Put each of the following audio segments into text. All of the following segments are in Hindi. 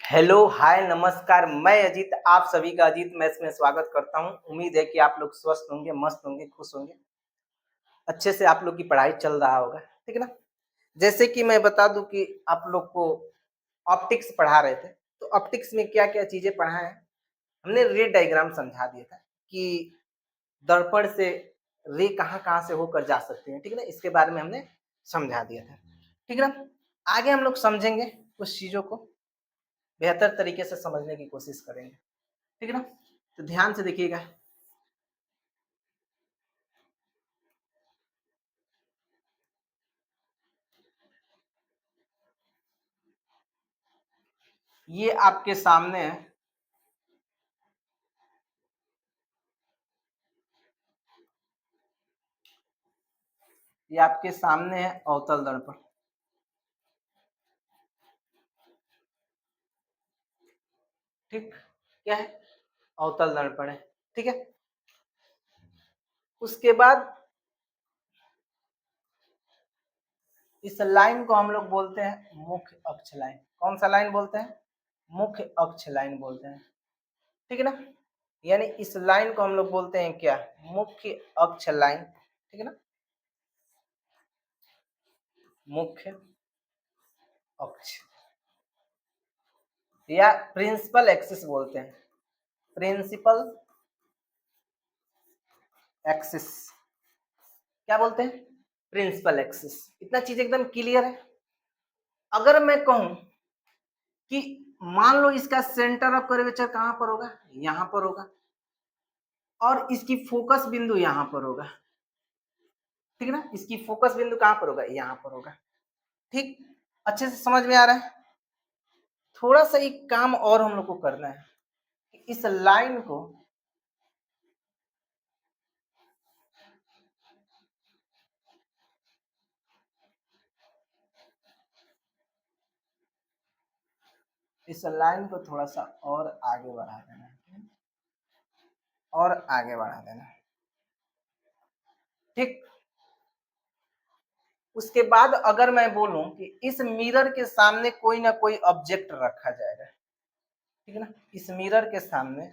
हेलो, हाय, नमस्कार। मैं अजीत, आप सभी का अजीत मैथ्स में स्वागत करता हूँ। उम्मीद है कि आप लोग स्वस्थ होंगे, मस्त होंगे, खुश होंगे। अच्छे से आप लोग की पढ़ाई चल रहा होगा, ठीक है ना? जैसे कि मैं बता दूँ कि आप लोग को ऑप्टिक्स पढ़ा रहे थे, तो ऑप्टिक्स में क्या-क्या चीज़ें पढ़ाएँ हैं, हमने रे डायग्राम समझा दिया था कि दर्पण से रे कहाँ-कहाँ से होकर जा सकते हैं, ठीक है ना? इसके बारे में हमने समझा दिया था, ठीक है ना? आगे हम लोग समझेंगे कुछ चीज़ों को, बेहतर तरीके से समझने की कोशिश करेंगे। ठीक है ना? तो ध्यान से देखिएगा। ये आपके सामने है। ये आपके सामने है अवतल दर्पण। ठीक? क्या है? अवतल दर्पण है। ठीक है? उसके बाद इस लाइन को हम लोग बोलते हैं मुख्य अक्ष लाइन। कौन सा लाइन बोलते हैं? मुख्य अक्ष लाइन बोलते हैं। ठीक है ना? यानी इस लाइन को हम लोग बोलते हैं क्या? मुख्य अक्ष लाइन। ठीक है ना? मुख्य अक्ष या प्रिंसिपल एक्सिस बोलते हैं। प्रिंसिपल एक्सिस क्या बोलते हैं? Principal axis. इतना चीज एकदम क्लियर है। अगर मैं कहूं कि मान लो इसका सेंटर ऑफ कर्वेचर कहां पर होगा? यहां पर होगा, और इसकी फोकस बिंदु यहां पर होगा। ठीक है ना? इसकी फोकस बिंदु कहां पर होगा? यहां पर होगा। ठीक? अच्छे से समझ में आ रहा है? थोड़ा सा एक काम और हम लोग को करना है कि इस लाइन को थोड़ा सा और आगे बढ़ा देना है, और आगे बढ़ा देना है। ठीक? उसके बाद अगर मैं बोलूं कि इस मिरर के सामने कोई ना कोई ऑब्जेक्ट रखा जाएगा, ठीक है ना? इस मिरर के सामने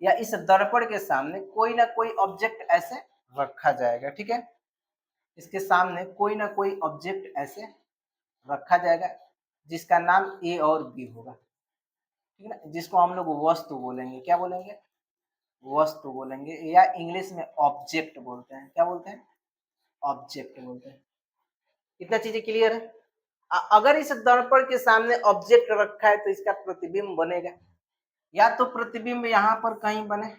या इस दर्पण के सामने कोई ना कोई ऑब्जेक्ट ऐसे रखा जाएगा। ठीक है? इसके सामने कोई ना कोई ऑब्जेक्ट ऐसे रखा जाएगा जिसका नाम ए और बी होगा। ठीक है ना? जिसको हम लोग वस्तु बोलेंगे। क्या बोलेंगे? वस्तु बोलेंगे, या इंग्लिश में ऑब्जेक्ट बोलते हैं। क्या बोलते हैं? ऑब्जेक्ट बोलते हैं। इतना चीजें क्लियर है? अगर इस दर्पण के सामने ऑब्जेक्ट रखा है तो इसका प्रतिबिंब बनेगा। या तो प्रतिबिंब यहां पर कहीं बने,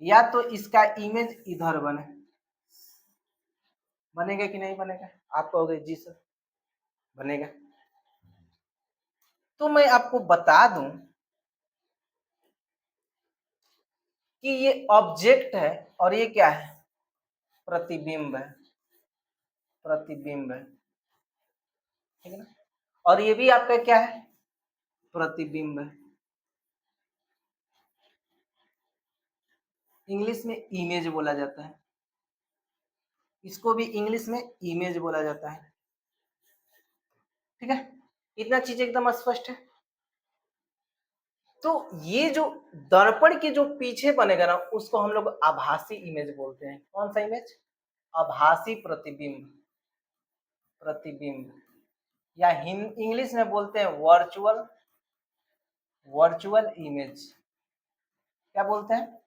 या तो इसका इमेज इधर बने। बनेगा कि नहीं बनेगा? आप कहोगे जी सर बनेगा। तो मैं आपको बता दूं कि ये ऑब्जेक्ट है और ये क्या है? प्रतिबिंब है। प्रतिबिंब है। ठीक है ना? और ये भी आपका क्या है? प्रतिबिंब है। इंग्लिश में इमेज बोला जाता है। इसको भी इंग्लिश में इमेज बोला जाता है। ठीक है? इतना चीज एकदम स्पष्ट है। तो ये जो दर्पण के जो पीछे बनेगा ना, उसको हम लोग आभासी इमेज बोलते हैं। कौन सा इमेज? आभासी प्रतिबिंब। प्रतिबिंब, या इंग्लिश में बोलते हैं वर्चुअल, वर्चुअल इमेज। क्या बोलते हैं?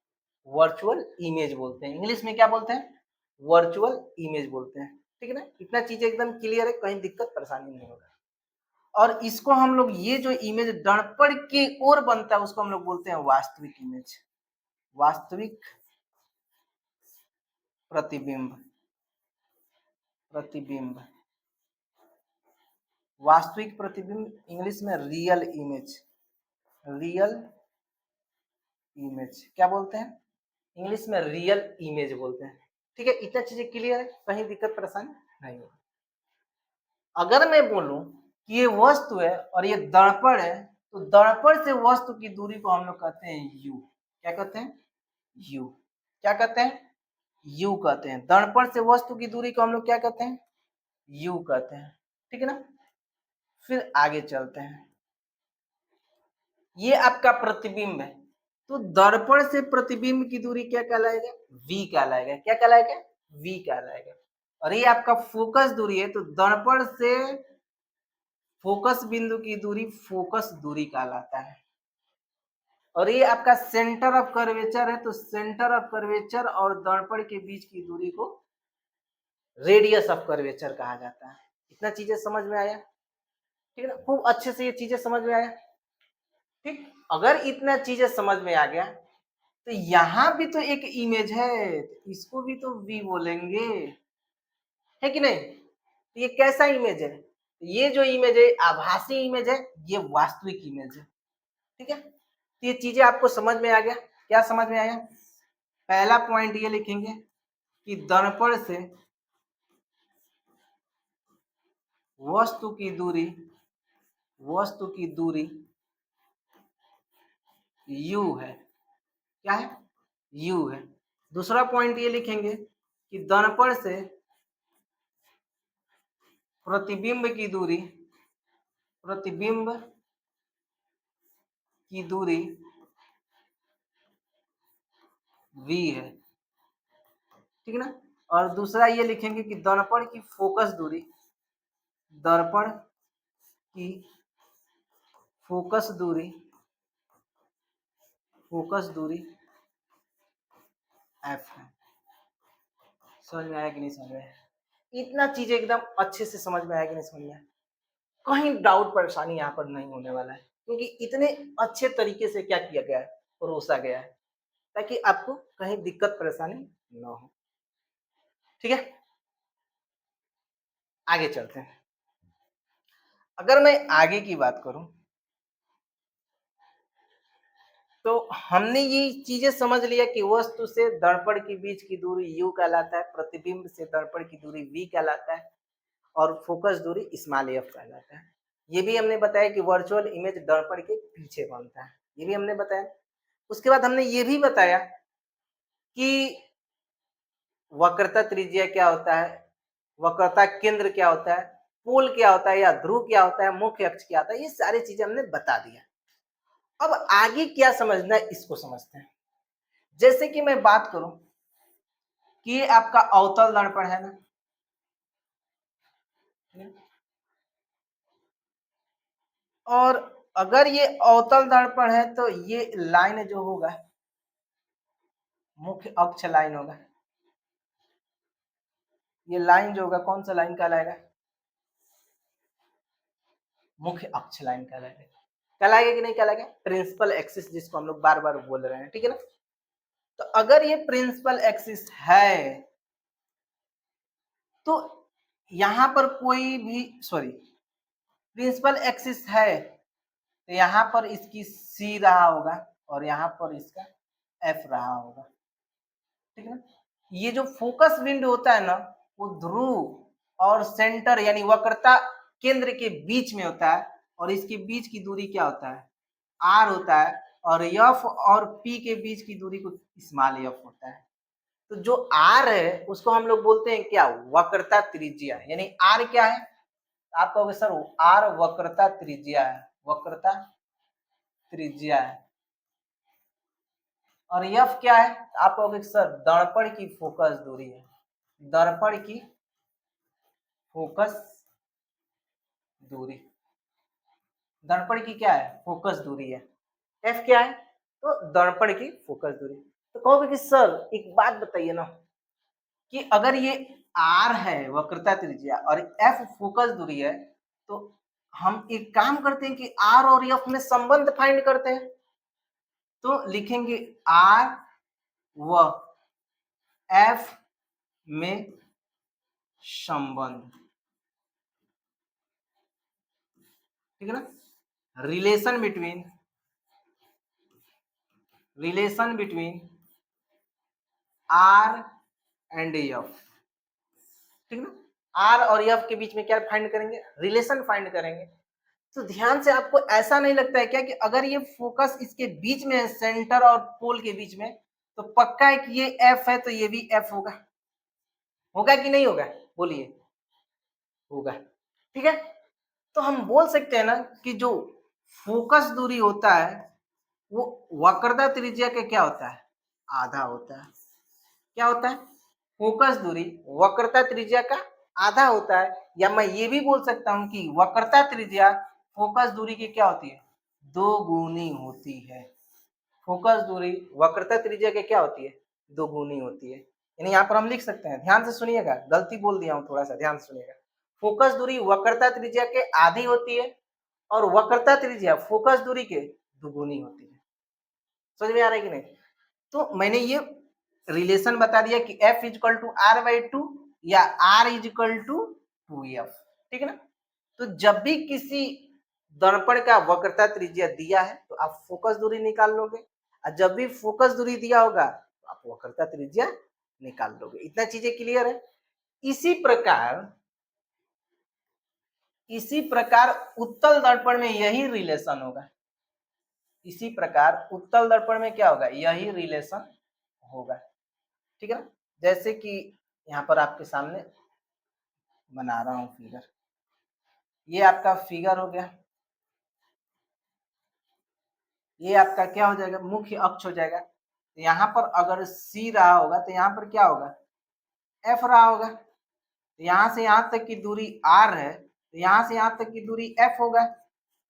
वर्चुअल इमेज बोलते हैं। इंग्लिश में क्या बोलते हैं? वर्चुअल इमेज बोलते हैं। ठीक है ना? इतना चीजें एकदम क्लियर है, कहीं दिक्कत परेशानी नहीं होगा। और इसको हम लोग, ये जो इमेज दर्पण की ओर बनता है, उसको हम लोग बोलते हैं वास्तविक इमेज। वास्तविक प्रतिबिंब। प्रतिबिंब, वास्तविक प्रतिबिंब, इंग्लिश में रियल इमेज। रियल इमेज क्या बोलते हैं? इंग्लिश में रियल इमेज बोलते हैं। ठीक है? इतना चीजें क्लियर है, कहीं दिक्कत परेशानी नहीं होगी। अगर मैं बोलूं कि ये वस्तु है और ये दर्पण है, तो दर्पण से वस्तु की दूरी को हम लोग कहते हैं यू। क्या कहते हैं? यू। क्या कहते हैं? यू कहते हैं। दर्पण से वस्तु की दूरी को हम लोग क्या कहते हैं? यू कहते हैं। ठीक है ना? फिर आगे चलते हैं। ये आपका प्रतिबिंब है, तो दर्पण से प्रतिबिंब की दूरी क्या कहलाएगा? v कहलाएगा। क्या कहलाएगा? v कहलाएगा। और ये आपका फोकस दूरी है, तो दर्पण से फोकस बिंदु की दूरी फोकस दूरी कहलाता है। और ये आपका सेंटर ऑफ कर्वेचर है, तो सेंटर ऑफ कर्वेचर और दर्पण के बीच की दूरी को रेडियस ऑफ कर्वेचर कहा जाता है। इतना चीजें समझ में आया? ठीक है ना, खूब अच्छे से ये चीजें समझ में आया। ठीक, अगर इतना चीजें समझ में आ गया तो यहां भी तो एक इमेज है, तो इसको भी तो वी बोलेंगे, है कि नहीं? तो ये कैसा इमेज है? ये जो इमेज है आभासी इमेज है, ये वास्तविक इमेज है। ठीक है, तो ये चीजें आपको समझ में आ गया? क्या समझ में आया? पहला पॉइंट ये लिखेंगे कि दर्पण से वस्तु की दूरी u है। क्या है? u है। दूसरा पॉइंट ये लिखेंगे कि दर्पण से प्रतिबिंब की दूरी v है। ठीक है ना? और दूसरा ये लिखेंगे कि दर्पण की फोकस दूरी फोकस दूरी f है। समझ में आया कि नहीं समझ में आया? इतना चीजें एकदम अच्छे से समझ में आया कि नहीं समझ में आया? कहीं डाउट परेशानी यहाँ पर नहीं होने वाला है, क्योंकि इतने अच्छे तरीके से क्या किया गया है, परोसा गया है, ताकि आपको कहीं दिक्कत परेशानी न हो। ठीक है, आगे चलते हैं। अगर मैं आगे की बात करूं तो हमने ये चीजें समझ लिया कि वस्तु से दर्पण के बीच की दूरी u कहलाता है, प्रतिबिंब से दर्पण की दूरी v कहलाता है और फोकस दूरी स्मॉल f कहलाता है। ये भी हमने बताया कि वर्चुअल इमेज दर्पण के पीछे बनता है, ये भी हमने बताया। उसके बाद हमने ये भी बताया कि वक्रता त्रिज्या क्या होता है, वक्रता केंद्र क्या होता है, पोल क्या होता है या ध्रुव क्या होता है, मुख्य अक्ष क्या होता है, ये सारी चीजें हमने बता दिया। अब आगे क्या समझना है इसको समझते हैं। जैसे कि मैं बात करूं कि ये आपका अवतल दर्पण है ना, और अगर ये अवतल दर्पण है तो ये लाइन जो होगा मुख्य अक्ष लाइन होगा। ये लाइन जो होगा कौन सा लाइन कहलाएगा? मुख्य अक्ष लाइन कहलाएगा। कहलाएगा कि नहीं कहलाएगा? प्रिंसिपल एक्सिस जिसको हम लोग बार बार बोल रहे हैं। ठीक है ना? तो अगर ये प्रिंसिपल एक्सिस है तो यहां पर कोई भी प्रिंसिपल एक्सिस है तो यहां पर इसकी सी रहा होगा और यहां पर इसका एफ रहा होगा। ठीक है ना? ये जो फोकस बिंदु होता है ना, वो ध्रुव और सेंटर यानी वक्रता केंद्र के बीच में होता है, और इसके बीच की दूरी क्या होता है? आर होता है, और एफ और पी के बीच की दूरी को स्मॉल एफ होता है। तो जो आर है उसको हम लोग बोलते हैं क्या? वक्रता त्रिज्या। यानी आर क्या है? आप कहोगे सर आर वक्रता त्रिज्या है, वक्रता त्रिज्या है। और एफ क्या है? आप कहोगे सर दर्पण की फोकस दूरी है, दर्पण की फोकस दूरी। दर्पण की क्या है? फोकस दूरी है। एफ क्या है? तो दर्पण की फोकस दूरी। तो कहोगे कि सर एक बात बताइए ना, कि अगर ये आर है वक्रता त्रिज्या और एफ फोकस दूरी है, तो हम एक काम करते हैं कि आर और एफ में संबंध फाइंड करते हैं। तो लिखेंगे आर व एफ में संबंध। ठीक है ना? Relation between R and F. ठीक है ना? आर और एफ के बीच में क्या फाइंड करेंगे? रिलेशन फाइंड करेंगे। तो ध्यान से, आपको ऐसा नहीं लगता है क्या कि अगर ये फोकस इसके बीच में है, सेंटर और पोल के बीच में, तो पक्का है कि ये एफ है तो ये भी एफ होगा? होगा कि नहीं होगा? बोलिए। होगा। ठीक है, तो हम बोल सकते हैं ना कि जो फोकस दूरी होता है वो वक्रता त्रिज्या के क्या होता है, आधा होता है। क्या होता है, फोकस दूरी वक्रता त्रिज्या का आधा होता है, या मैं ये भी बोल सकता हूं कि वक्रता त्रिज्या फोकस दूरी की क्या होती है, दो गुनी होती है। फोकस दूरी वक्रता त्रिज्या के क्या होती है, दो गुनी होती है। यानी यहाँ पर हम लिख सकते हैं, ध्यान से सुनिएगा, गलती बोल दिया हूं, थोड़ा सा ध्यान से सुनिएगा। फोकस दूरी वक्रता त्रिज्या के आधी होती है और वक्रता त्रिज्या फोकस दूरी के दुगुनी होती है। समझ में आ रहा है कि नहीं? तो मैंने ये रिलेशन बता दिया कि F is equal to R by two या R इजकल टू 2F, ठीक है ना। तो जब भी किसी दर्पण का वक्रता त्रिज्या दिया है तो आप फोकस दूरी निकाल लोगे, और जब भी फोकस दूरी दिया होगा तो आप वक्रता त्रिज्या निकाल लोगे। इतना चीजें क्लियर है। इसी प्रकार उत्तल दर्पण में यही रिलेशन होगा। इसी प्रकार उत्तल दर्पण में क्या होगा, यही रिलेशन होगा, ठीक है ना। जैसे कि यहाँ पर आपके सामने बना रहा हूं फिगर, ये आपका फिगर हो गया, ये आपका क्या हो जाएगा, मुख्य अक्ष हो जाएगा। तो यहाँ पर अगर सी रहा होगा तो यहाँ पर क्या होगा, एफ रहा होगा। तो यहाँ से यहाँ तक की दूरी आर है, तो यहाँ से यहाँ तक की दूरी एफ होगा,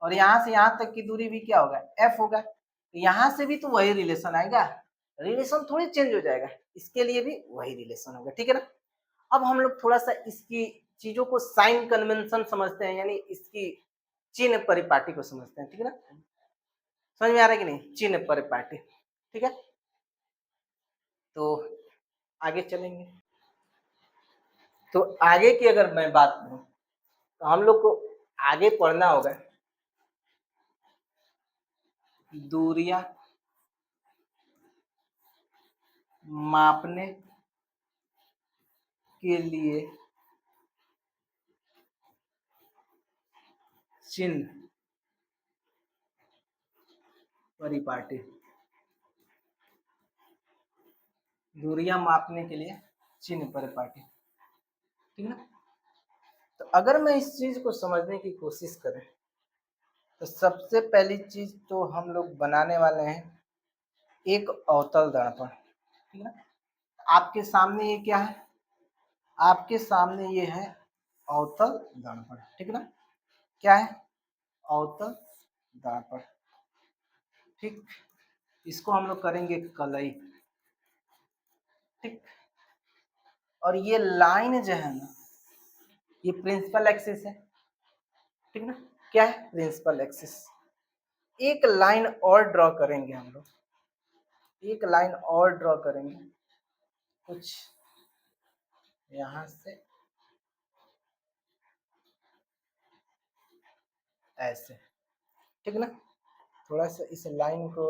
और यहाँ से यहाँ तक की दूरी भी क्या होगा, एफ होगा। तो यहाँ से भी तो वही रिलेशन आएगा, रिलेशन थोड़ी चेंज हो जाएगा, इसके लिए भी वही रिलेशन होगा, ठीक है ना। अब हम लोग थोड़ा सा इसकी चीजों को साइन कन्वेंशन समझते हैं, यानी इसकी चिन्ह परिपाटी को समझते हैं, ठीक है ना। समझ में आ रहा है कि नहीं, चिन्ह परिपाटी, ठीक है। तो आगे चलेंगे। तो आगे की अगर मैं बात करूं तो हम लोग को आगे पढ़ना होगा दूरियां मापने के लिए चिन्ह परिपाटी, दूरियां मापने के लिए चिन्ह परिपाटी, ठीक है ना। तो अगर मैं इस चीज को समझने की कोशिश करें तो सबसे पहली चीज तो हम लोग बनाने वाले हैं एक अवतल दर्पण, ठीक है ना। आपके सामने ये क्या है, आपके सामने ये है अवतल दर्पण, ठीक है ना। क्या है, अवतल दर्पण, ठीक। इसको हम लोग करेंगे कलई, ठीक। और ये लाइन जो है ना, ये प्रिंसिपल एक्सिस है, ठीक ना। क्या है, प्रिंसिपल एक्सिस। एक लाइन और ड्रॉ करेंगे हम लोग, एक लाइन और ड्रॉ करेंगे कुछ यहां से ऐसे, ठीक ना। थोड़ा सा इस लाइन को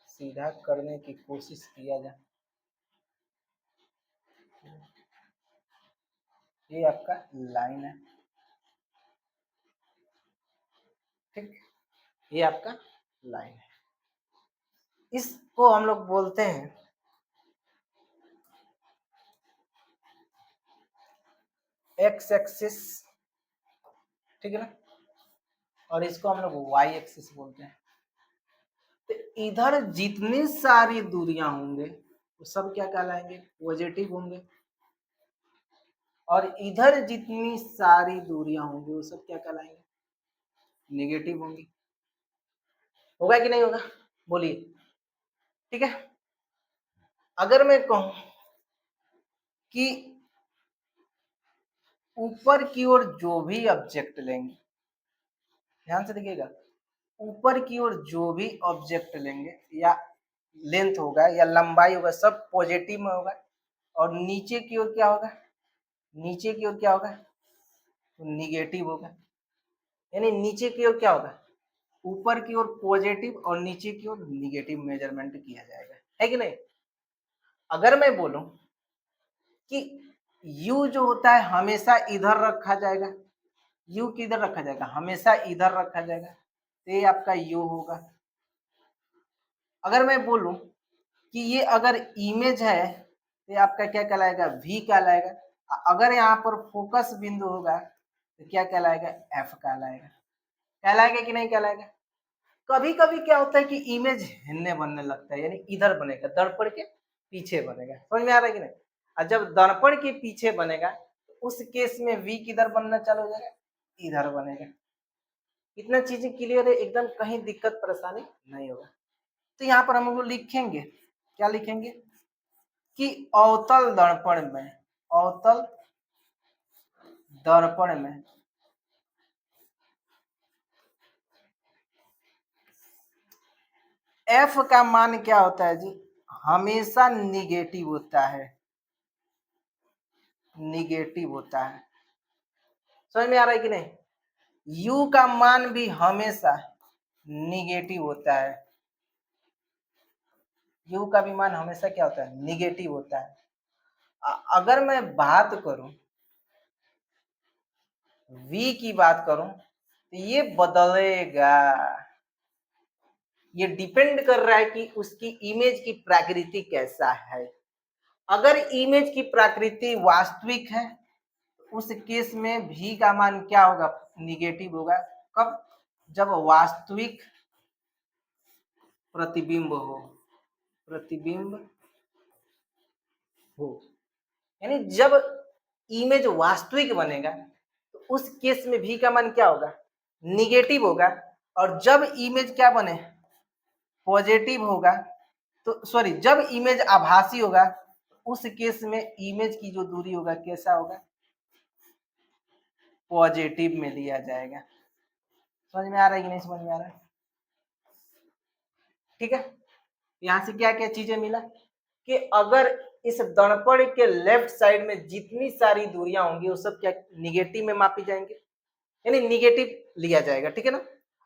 सीधा करने की कोशिश किया जाए। ये आपका लाइन है, ठीक, ये आपका लाइन है। इसको हम लोग बोलते हैं एक्स एक्सिस, ठीक है ना, और इसको हम लोग वाई एक्सिस बोलते हैं। तो इधर जितनी सारी दूरियां होंगे वो सब क्या कहलाएंगे, पॉजिटिव होंगे, और इधर जितनी सारी दूरियां होंगी वो सब क्या कहलाएंगे, नेगेटिव होंगी। होगा कि नहीं होगा, बोलिए, ठीक है। अगर मैं कहूं कि ऊपर की ओर जो भी ऑब्जेक्ट लेंगे, ध्यान से देखिएगा, ऊपर की ओर जो भी ऑब्जेक्ट लेंगे या लेंथ होगा या लंबाई होगा सब पॉजिटिव में होगा, और नीचे की ओर क्या होगा, नीचे की ओर क्या होगा, तो निगेटिव होगा। यानी नीचे की ओर क्या होगा, ऊपर की ओर पॉजिटिव और नीचे की ओर निगेटिव मेजरमेंट किया जाएगा, है कि नहीं। अगर मैं बोलूं कि u जो होता है हमेशा इधर रखा जाएगा, u किधर रखा जाएगा, हमेशा इधर रखा जाएगा, तो ये आपका u होगा। अगर मैं बोलूं कि ये अगर इमेज है तो ये आपका क्या कहलाएगा, v कहलाएगा। अगर यहाँ पर फोकस बिंदु होगा तो क्या कहलाएगा, f कहलाएगा। कहलाएगा कि नहीं कहलाएगा? कभी कभी क्या होता है कि इमेज हिलने बनने लगता है, यानी इधर बनेगा, दर्पण के पीछे बनेगा। समझ में आ रहा है कि नहीं? और जब दर्पण के पीछे बनेगा तो उस केस में वी किधर बनना चालू हो जाएगा? इधर बनेगा। इतना चीजें क्लियर है एकदम, कहीं दिक्कत परेशानी नहीं होगा। तो यहाँ पर हम लोग लिखेंगे, क्या लिखेंगे कि अवतल दर्पण में, अवतल दर्पण में एफ का मान क्या होता है जी? हमेशा निगेटिव होता है, निगेटिव होता है। समझ में आ रहा है कि नहीं? यू का मान भी हमेशा निगेटिव होता है, यू का भी मान हमेशा क्या होता है? निगेटिव होता है। अगर मैं बात करूं, v की बात करूं, तो ये बदलेगा। ये डिपेंड कर रहा है कि उसकी इमेज की प्रकृति कैसा है। अगर इमेज की प्रकृति वास्तविक है, उस केस में भी का मान क्या होगा? निगेटिव होगा। कब? जब वास्तविक प्रतिबिंब हो, प्रतिबिंब हो, यानी जब इमेज वास्तविक बनेगा तो उस केस में भी का मान क्या होगा? निगेटिव होगा। और जब इमेज क्या बने? पॉजिटिव होगा, तो सॉरी, जब इमेज आभासी होगा उस केस में इमेज की जो दूरी होगा कैसा होगा? पॉजिटिव में लिया जाएगा। समझ में आ रहा है कि नहीं समझ में आ रहा है? ठीक है। यहां से क्या क्या चीजें मिला कि अगर इस दर्पण के लेफ्ट साइड में जितनी सारी दूरियां होंगी वो सब क्या निगेटिव में मापी जाएंगे, यानी निगेटिव लिया जाएगा। ठीक है ना?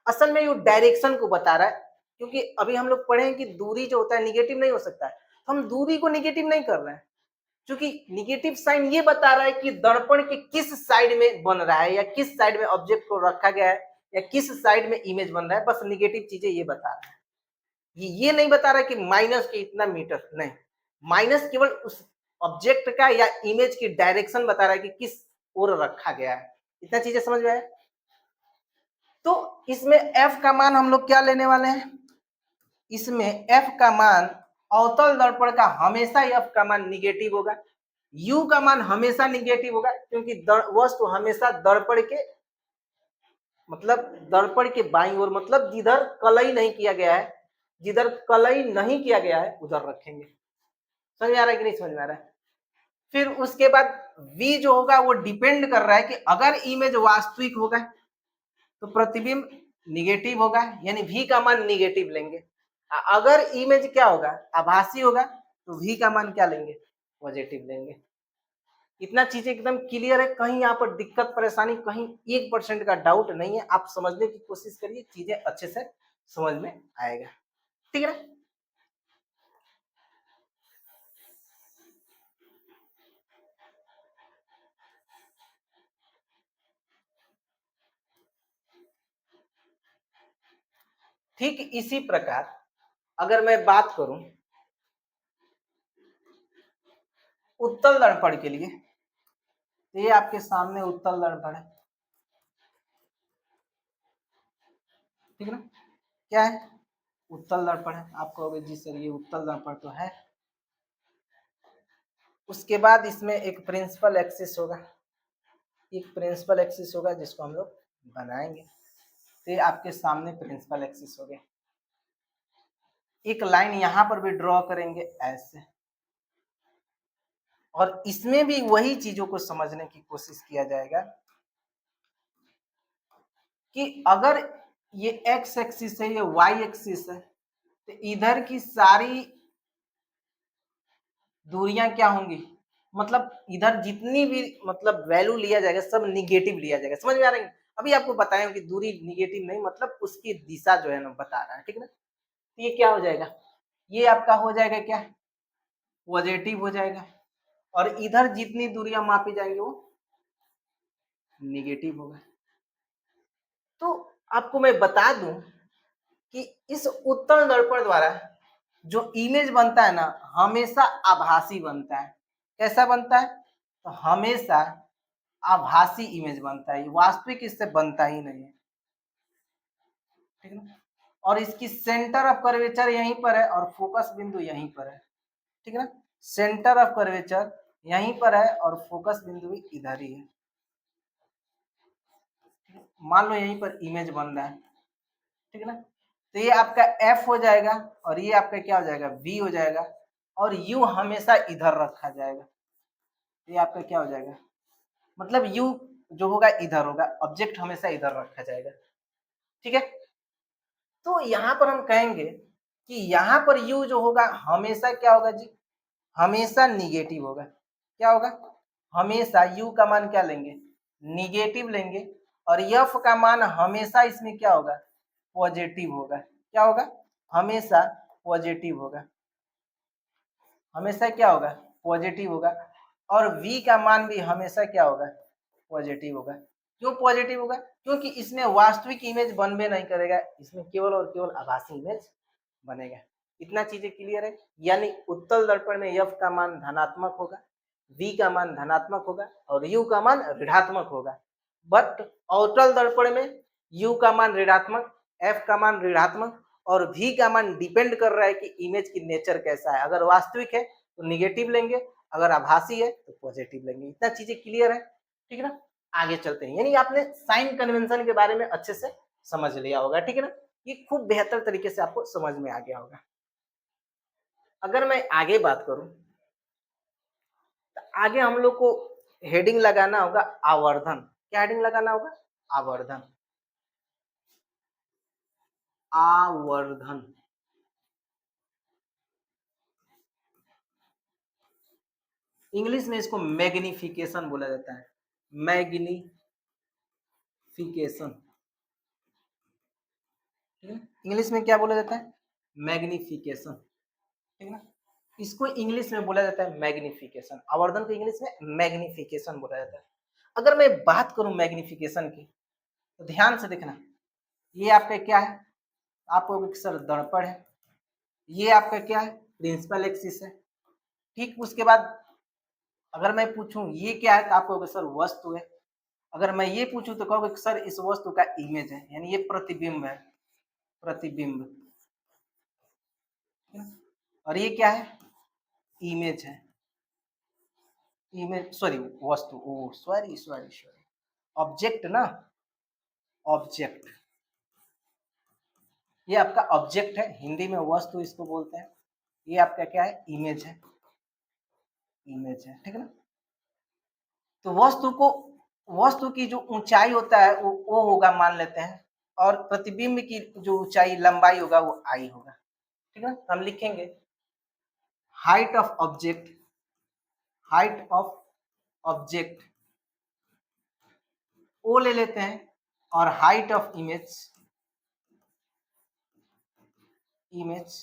असल में ये डायरेक्शन को बता रहा है, क्योंकि अभी हम लोग पढ़े हैं कि दूरी जो होता है निगेटिव नहीं हो सकता है, तो हम दूरी को निगेटिव नहीं कर रहे हैं, क्योंकि निगेटिव साइन ये बता रहा है कि दर्पण के किस साइड में बन रहा है, या किस साइड में ऑब्जेक्ट को रखा गया है, या किस साइड में इमेज बन रहा है। बस निगेटिव चीजें ये बता रहा है, ये नहीं बता रहा कि माइनस के इतना मीटर, नहीं, माइनस केवल उस ऑब्जेक्ट का या इमेज की डायरेक्शन बता रहा है कि किस ओर रखा गया है। इतना चीजें समझ में आया? तो इसमें एफ का मान हम लोग क्या लेने वाले हैं? इसमें एफ का मान, अवतल दर्पण का हमेशा एफ का मान निगेटिव होगा, यू का मान हमेशा निगेटिव होगा, क्योंकि वस्तु हमेशा दर्पण के, मतलब दर्पण के बाईं ओर, मतलब जिधर कलई नहीं किया गया है, जिधर कलई नहीं किया गया है उधर रखेंगे। समझ में आ रहा है कि नहीं समझ में आ रहा है? फिर उसके बाद v जो होगा वो डिपेंड कर रहा है कि अगर इमेज वास्तविक होगा तो प्रतिबिंब निगेटिव होगा, यानी v का मान निगेटिव लेंगे। अगर इमेज क्या होगा? आभासी होगा, तो v का मान क्या लेंगे? पॉजिटिव लेंगे। इतना चीजें एकदम क्लियर है, कहीं यहाँ पर दिक्कत परेशानी कहीं 1% का डाउट नहीं है। आप समझने की कोशिश करिए, चीजें अच्छे से समझ में आएगा। ठीक है ना? ठीक इसी प्रकार अगर मैं बात करूं उत्तल दर्पण के लिए, तो ये आपके सामने उत्तल दर्पण है। ठीक है ना? क्या है? उत्तल दर्पण है। आप कहोगे जी सर ये उत्तल दर्पण तो है। उसके बाद इसमें एक प्रिंसिपल एक्सिस होगा, एक प्रिंसिपल एक्सिस होगा जिसको हम लोग बनाएंगे। तो ये आपके सामने प्रिंसिपल एक्सिस हो गया। एक लाइन यहां पर भी ड्रॉ करेंगे ऐसे, और इसमें भी वही चीजों को समझने की कोशिश किया जाएगा कि अगर ये एक्स एक्सिस है, ये वाई एक्सिस है, तो इधर की सारी दूरियां क्या होंगी? मतलब इधर जितनी भी मतलब वैल्यू लिया जाएगा सब निगेटिव लिया जाएगा। समझ में आ रहा है? अभी आपको बताया कि दूरी निगेटिव नहीं, मतलब उसकी दिशा जो है ना बता रहा है। ठीक है ना? तो ये क्या हो जाएगा? ये आपका हो जाएगा क्या? पॉजिटिव हो जाएगा। और इधर जितनी दूरियां मापी जाएंगी वो निगेटिव होगा। तो आपको मैं बता दूं कि इस उत्तल दर्पण द्वारा जो इमेज बनता है ना, हमेशा आभासी बनता है। कैसा बनता है? तो हमेशा आभासी इमेज बनता है, वास्तविक इससे बनता ही नहीं है। ठीक है ना। और इसकी सेंटर ऑफ कर्वेचर यहीं पर है और फोकस बिंदु यहीं पर है, ठीक है ना। सेंटर ऑफ कर्वेचर यहीं पर है और फोकस बिंदु भी इधर ही है। मान लो यहीं पर इमेज बन रहा है, ठीक है ना। तो ये आपका एफ हो जाएगा और ये आपका क्या हो जाएगा, वी हो जाएगा, और यू हमेशा इधर रखा जाएगा। ये आपका क्या हो जाएगा, मतलब यू जो होगा इधर होगा, ऑब्जेक्ट हमेशा इधर रखा जाएगा, ठीक है। तो यहाँ पर हम कहेंगे कि यहाँ पर यू जो होगा हमेशा क्या होगा जी, हमेशा निगेटिव होगा। क्या होगा, हमेशा यू का मान क्या लेंगे, निगेटिव लेंगे, और एफ का मान हमेशा इसमें क्या होगा, पॉजिटिव होगा। क्या होगा, हमेशा पॉजिटिव होगा, हमेशा क्या होगा, पॉजिटिव होगा। और v का मान भी हमेशा क्या होगा, पॉजिटिव होगा। क्यों पॉजिटिव होगा, क्योंकि इसमें वास्तविक इमेज बनबे नहीं करेगा, इसमें केवल और केवल आभासी इमेज बनेगा। इतना चीजें क्लियर है। यानी उत्तल दर्पण में f का मान धनात्मक होगा, v का मान धनात्मक होगा और u का मान ऋणात्मक होगा। बट अवतल दर्पण में u का मान ऋणात्मक, f का मान ऋणात्मक और v का मान डिपेंड कर रहा है कि इमेज की नेचर कैसा है। अगर वास्तविक है तो निगेटिव लेंगे, अगर आभासी है तो पॉजिटिव लेंगे। इतना चीजें क्लियर है, ठीक है ना। आगे चलते हैं। यानी आपने साइन कन्वेंशन के बारे में अच्छे से समझ लिया होगा, ठीक है ना। ये खूब बेहतर तरीके से आपको समझ में आ गया होगा। अगर मैं आगे बात करूं तो आगे हम लोग को हेडिंग लगाना होगा आवर्धन। क्या हेडिंग लगाना होगा, आवर्धन। आवर्धन, इंग्लिश में इसको मैग्निफिकेशन बोला जाता है, मैग्निफिकेशन, ठीक है। इंग्लिश में क्या बोला जाता है, मैग्निफिकेशन, ठीक है ना। इसको इंग्लिश में बोला जाता है मैग्निफिकेशन, आवर्धन को इंग्लिश में मैग्निफिकेशन बोला जाता है। अगर मैं बात करूं मैग्निफिकेशन की तो ध्यान से देखना, ये आपका क्या है, आपको सर दर्पण है, ये आपका क्या है, प्रिंसिपल एक्सिस है। ठीक, उसके बाद अगर मैं पूछूं ये क्या है तो आप कहोगे सर वस्तु है। अगर मैं ये पूछूं तो कहोगे सर इस वस्तु का इमेज है, यानी ये प्रतिबिंब है, प्रतिबिंब, और ये क्या है, इमेज है, इमेज सॉरी वस्तु, ओ सॉरी सॉरी सॉरी, ऑब्जेक्ट ना, ऑब्जेक्ट, ये आपका ऑब्जेक्ट है, हिंदी में वस्तु इसको बोलते हैं। ये आपका क्या है, इमेज है, इमेज है, ठीक है ना। तो वस्तु की जो ऊंचाई होता है वो ओ होगा मान लेते हैं, और प्रतिबिंब की जो ऊंचाई लंबाई होगा वो आई होगा, ठीक है। हम लिखेंगे height of object, height of object O ले लेते हैं, और height of image, image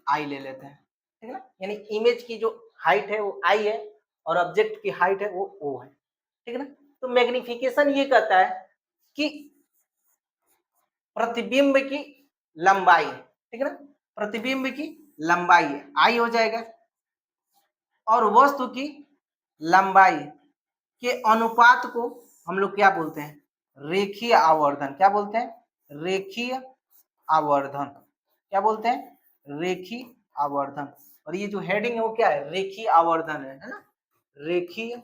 I ले लेते हैं, ठीक है ना। यानी इमेज की जो हाइट है वो आई है और ऑब्जेक्ट की हाइट है वो ओ है, ठीक है ना। तो मैग्निफिकेशन ये कहता है कि प्रतिबिंब की लंबाई, ठीक है ना, प्रतिबिंब की लंबाई आई हो जाएगा, और वस्तु की लंबाई के अनुपात को हम लोग क्या बोलते हैं, रेखीय आवर्धन। क्या बोलते हैं, रेखीय आवर्धन। क्या बोलते हैं, रेखीय आवर्धन। और ये जो हेडिंग है वो क्या है, रेखीय आवर्धन है ना, रेखीय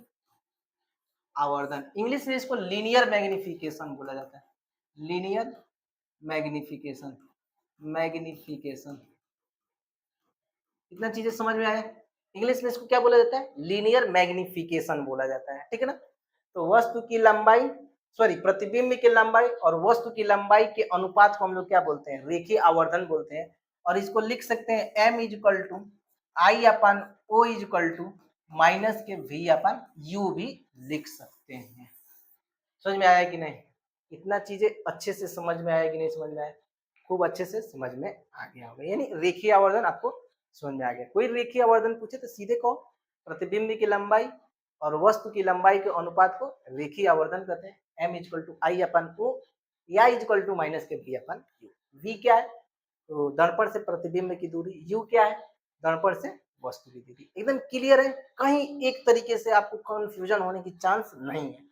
आवर्धन। इंग्लिश में इसको लीनियर मैग्निफिकेशन बोला जाता है, लीनियर मैग्निफिकेशन, मैग्निफिकेशन। इतना चीजें समझ में आया। इंग्लिश में इसको क्या बोला जाता है, लीनियर मैग्निफिकेशन बोला जाता है, ठीक है ना। तो वस्तु की लंबाई सॉरी प्रतिबिंब की लंबाई और वस्तु की लंबाई के अनुपात को हम लोग क्या बोलते हैं, रेखीय आवर्धन बोलते हैं। और इसको लिख सकते हैं m is equal to I upon O is equal to minus के v अपन u भी लिख सकते हैं। समझ में आया कि नहीं, इतना चीजें अच्छे से समझ में आया कि नहीं समझ में आया, खूब अच्छे से समझ में आ गया होगा। यानी रेखीय आवर्धन आपको समझ में आ गया। कोई रेखीय आवर्धन पूछे तो सीधे कहो प्रतिबिंब की लंबाई और वस्तु की लंबाई के अनुपात को रेखीय आवर्धन कहते हैं। m is equal to I upon ओ या इजकल टू माइनस के v अपन यू। v क्या है, तो दर्पण से प्रतिबिंब की दूरी, u क्या है, दर्पण से वस्तु की दूरी। एकदम क्लियर है, कहीं एक तरीके से आपको कंफ्यूजन होने की चांस नहीं है।